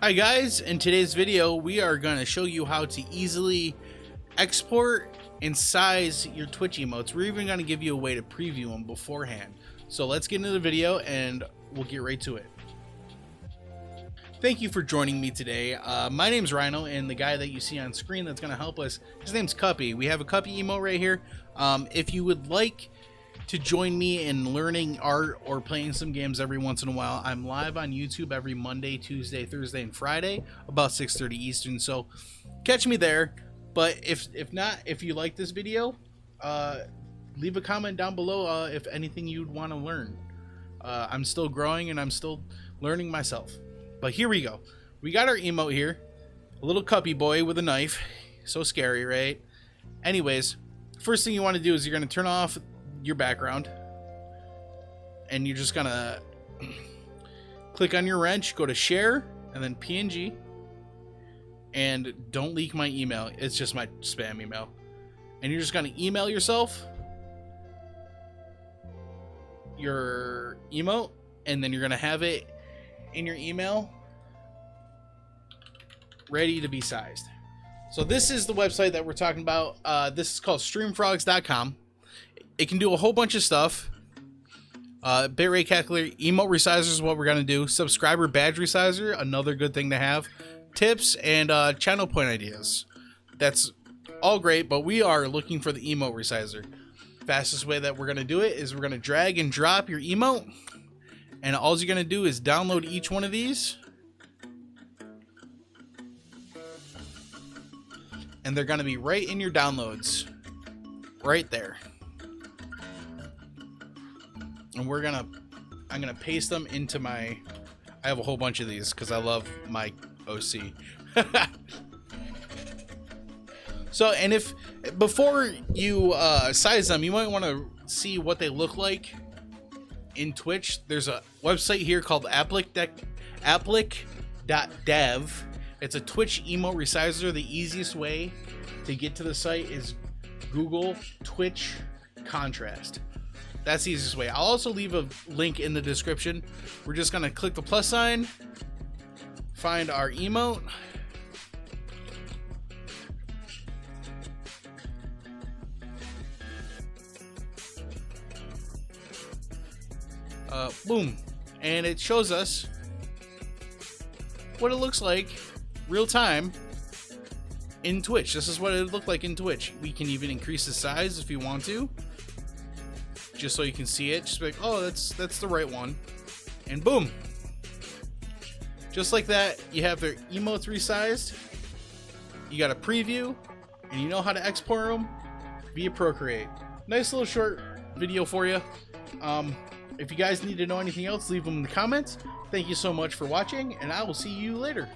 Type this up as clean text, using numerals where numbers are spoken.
Hi guys, in today's video we are going to show you how to easily export and size your Twitch emotes. We're even going to give you a way to preview them beforehand. So let's get into the video and we'll get right to it. Thank you for joining me today. My name's Rhino, and the guy that you see on screen that's going to help us, his name's Cuppy. We have a Cuppy emote right here. If you would like to join me in learning art or playing some games every once in a while, I'm live on YouTube every Monday, Tuesday, Thursday, and Friday about 6:30 Eastern, so catch me there. But if not, if you like this video, leave a comment down below if anything you'd want to learn. I'm still growing and I'm still learning myself. But here we go. We got our emote here, a little Cuppy boy with a knife. So scary, right? Anyways, first thing you want to do is you're going to turn off your background, and you're just gonna click on your wrench, go to share, and then PNG, and don't leak my email. It's just my spam email. And you're just gonna email yourself your emote, and then you're gonna have it in your email ready to be sized. So this is the website that we're talking about. This is called streamfrogs.com. It can do a whole bunch of stuff. Bitrate calculator, emote resizer is what we're going to do. Subscriber badge resizer, another good thing to have. Tips and channel point ideas. That's all great, but we are looking for the emote resizer. Fastest way that we're going to do it is we're going to drag and drop your emote. And all you're going to do is download each one of these. And they're going to be right in your downloads. Right there. And I'm gonna paste them into my, I have a whole bunch of these because I love my OC. So, and if before you size them, you might want to see what they look like in Twitch. There's a website here called applic.dev. It's a Twitch emote resizer. The easiest way to get to the site is Google Twitch contrast. That's the easiest way. I'll also leave a link in the description. We're just gonna click the plus sign, find our emote, boom, and it shows us what it looks like real time in Twitch. This is what it looked like in Twitch. We can even increase the size if you want to, just so you can see it. Just be like, oh, that's the right one, and boom, just like that, you have their emotes resized. You got a preview, and you know how to export them via Procreate. Nice little short video for you. If you guys need to know anything else, leave them in the comments. Thank you so much for watching, and I will see you later.